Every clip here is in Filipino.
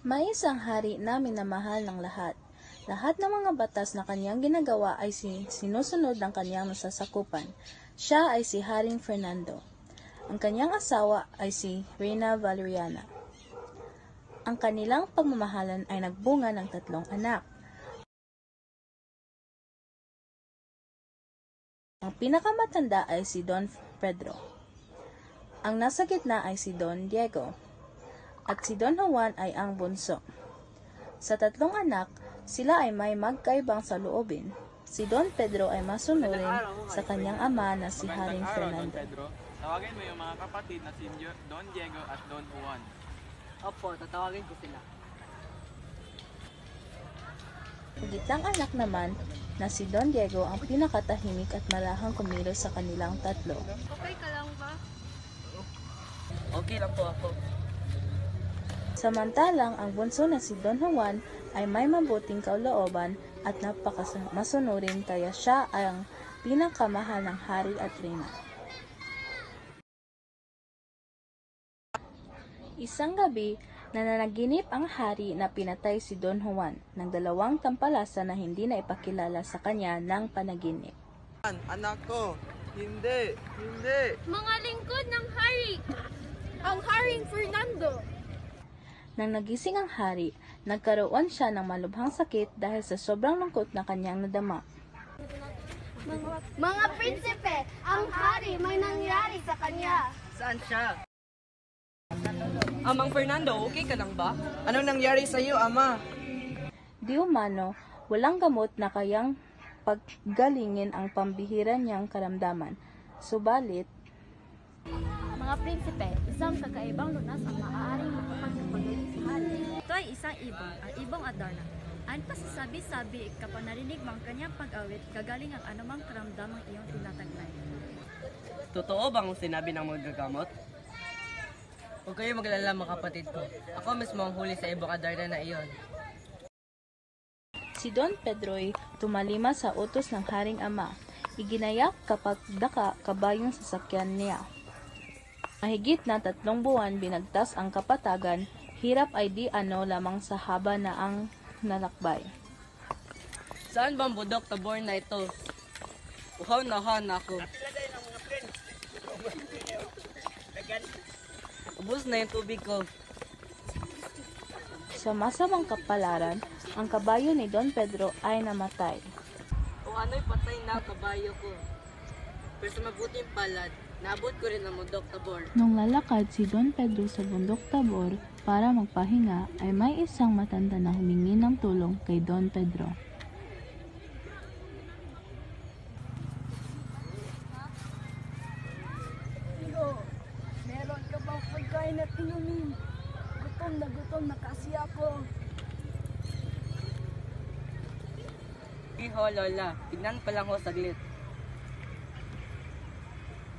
May isang hari na minamahal ng lahat. Lahat ng mga batas na kanyang ginagawa ay sinusunod ng kanyang nasasakupan. Siya ay si Haring Fernando. Ang kanyang asawa ay si Reyna Valeriana. Ang kanilang pagmamahalan ay nagbunga ng 3 anak. Ang pinakamatanda ay si Don Pedro. Ang nasa gitna ay si Don Diego. At si Don Juan ay ang bunso. Sa 3 anak, sila ay may magkaibang saloobin. Si Don Pedro ay masunurin sa kanyang ama na si Haring Fernando. Tawagin mo yung mga kapatid na si Don Diego at Don Juan. Opo, tatawagin ko sila. Ang gitnang anak naman na si Don Diego ang pinakatahimik at malahang kumilos sa kanilang 3. Okay ka lang ba? Okay lang po ako. Samantalang ang bunso na si Don Juan ay may mabuting kalooban at napakasunurin kaya siya ang pinakamahal ng hari at reyna. Isang gabi, nananaginip ang hari na pinatay si Don Juan ng 2 tampalasa na hindi na ipakilala sa kanya ng panaginip. Anak ko, hindi. Mga lingkod ng hari! Ang Haring Fernando! Nang nagising ang hari, nagkaroon siya ng malubhang sakit dahil sa sobrang lungkot na kanyang nadama. Mga prinsipe, ang hari may nangyari sa kanya. Saan siya? Amang Fernando, okay ka lang ba? Anong nangyari sa iyo, Ama? Di umano, walang gamot na kayang paggalingin ang pambihira niyang karamdaman. Subalit, Mga prinsipe, isang kakaibang lunas ang maaaring makapagpagaling sa hari. Ito ay isang ibong, ang ibong Adarna. Ayon pa sa sabi-sabi, kapag narinig mo ang kanyang pag-awit, gagaling ang anumang karamdamang iyong tinataglay. Totoo bang sinabi ng mga gagamot? Huwag kayo maglala mga kapatid ko. Ako mismo ang huli sa ibong Adarna na iyon. si Don Pedro'y tumalima sa utos ng haring ama. Iginayak kapag daka kabayong sasakyan niya. Mahigit na 3 buwan binagtas ang kapatagan, hirap ay di ano lamang sa haba na ang nalakbay. Saan ba ang budok tabor na ito? Uhaw na ako. Ubus na yung tubig ko. Sa masamang kapalaran, ang kabayo ni Don Pedro ay namatay. O ano'y patay na kabayo ko. Pero sa mabuting palad, naabot ko rin ang bundok tabor. Nung lalakad si Don Pedro sa bundok Tabor para magpahinga, ay may isang matanda na humingi ng tulong kay Don Pedro. Higo, meron ka bang pagkain at inumin? Gutom na kasi ako. Iho, Lola. Tignan pa lang ho saglit.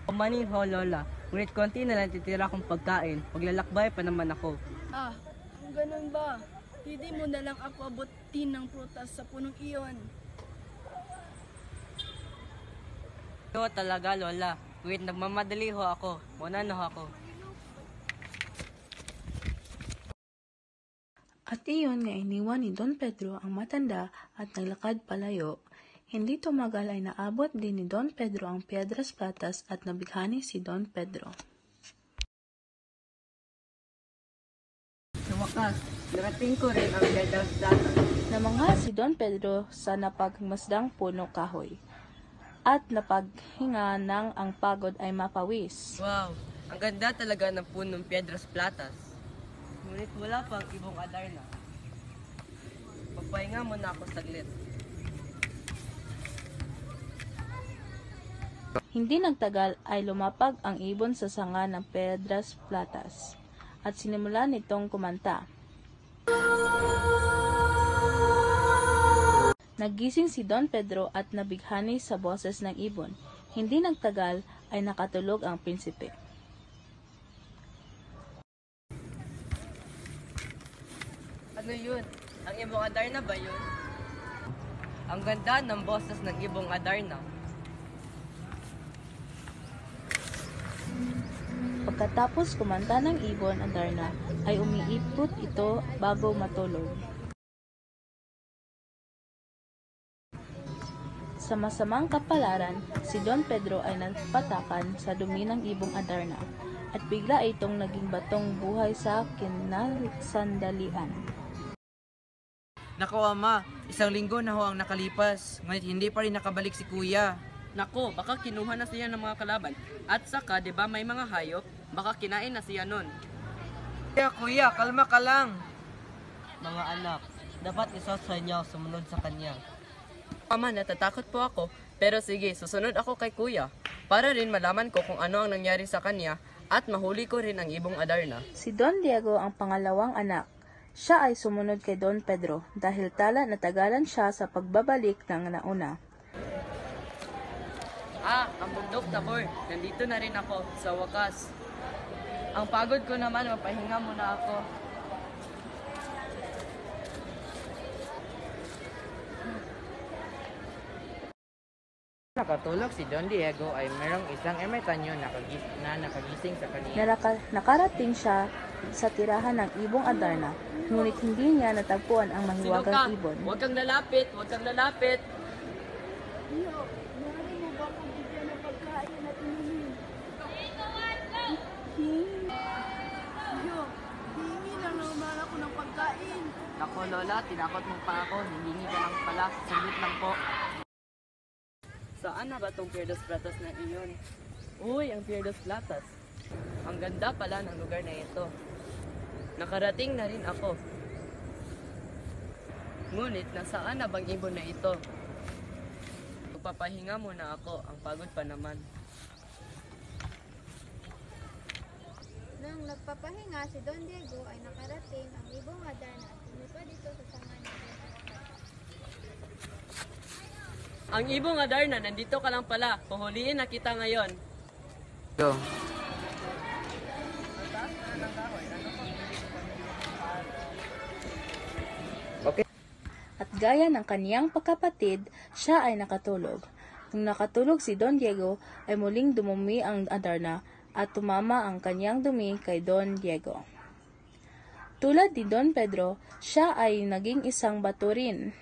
Umanin ho, Lola. Ngunit konti na lang titira kong pagkain. Paglalakbay pa naman ako. Ah, kung ganun ba? Hindi mo na lang ako abutin ng prutas sa punong iyon. Ito talaga, Lola. Ngunit nagmamadali ho ako. Muna na ho ako. At iyon nga iniwan ni Don Pedro ang matanda at naglakad palayo. Hindi tumagal ay naabot din ni Don Pedro ang Piedras Platas at nabighani si Don Pedro. Sa wakas, narating ko rin ang Piedras Platas. Namangha si Don Pedro sa napagmasdang puno kahoy at napaghinga nang ang pagod ay mapawis. Wow, ang ganda talaga ng punong Piedras Platas. Ngunit wala pang ibong Adarna. Magpahinga muna ako saglit. Hindi nagtagal ay lumapag ang ibon sa sanga ng Piedras Platas at sinimulan nitong kumanta. Nagising si Don Pedro at nabighani sa boses ng ibon. Hindi nagtagal ay nakatulog ang prinsipe. Ano yun? Ang ibong Adarna ba yun? Ang ganda ng boses ng ibong Adarna. Pagkatapos kumanta ng ibon Adarna, ay umiipot ito bago matulog. Sa masamang kapalaran, si Don Pedro ay napatakan sa dumi ng ibong Adarna at bigla itong naging batong buhay sa kinasandalian. Nako ama, isang linggo na ho ang nakalipas, ngunit hindi pa rin nakabalik si kuya. Nako, baka kinuha na siya ng mga kalaban. At saka, di ba may mga hayop? Baka kinain na siya nun. Kuya, kalma ka lang. Mga anak, dapat isa sa inyo sumunod sa kanya. Ama, natatakot po ako. Pero sige, susunod ako kay kuya. Para rin malaman ko kung ano ang nangyari sa kanya at mahuli ko rin ang ibong Adarna. Si Don Diego ang pangalawang anak. Siya ay sumunod kay Don Pedro dahil tala natagalan siya sa pagbabalik ng nauna. Ang bundok Tabor. Nandito na rin ako sa wakas. Ang pagod ko naman, mapahinga muna ako. Nakatulog si Don Diego ay merong isang ermitanyo na nakagising sa kanya. Nakarating siya sa tirahan ng ibong Adarna, ngunit hindi niya natagpuan ang Sino ka? mahiwagang ibon. Huwag kang lalapit! Huwag kang lalapit! Iyo, maaari mo ba akong bigyan ng pagkain at inumin? Iyo, hingi lang naman ako ng pagkain. Nako Lola, tinakot mo pa ako. Hihingi ka lang pala. Saglit lang po. Saan na ba tong Pier dos Platas na iyon? Uy, ang Pier dos Platas. Ang ganda pala ng lugar na ito. Nakarating na rin ako. Ngunit, nasaan na bang ibon na ito? Magpapahinga muna ako. Ang pagod pa naman. Nang nagpapahinga, si Don Diego ay nakarating ang ibong Adarna at lumipad dito sa sanga niya. Ang ibong Adarna, nandito ka lang pala. Puhuliin na kita ngayon. Go. At gaya ng kaniyang pagkapatid, siya ay nakatulog. Nung nakatulog si Don Diego, ay muling dumumi ang Adarna at tumama ang kanyang dumi kay Don Diego. Tulad ni Don Pedro, siya ay naging isang baturin.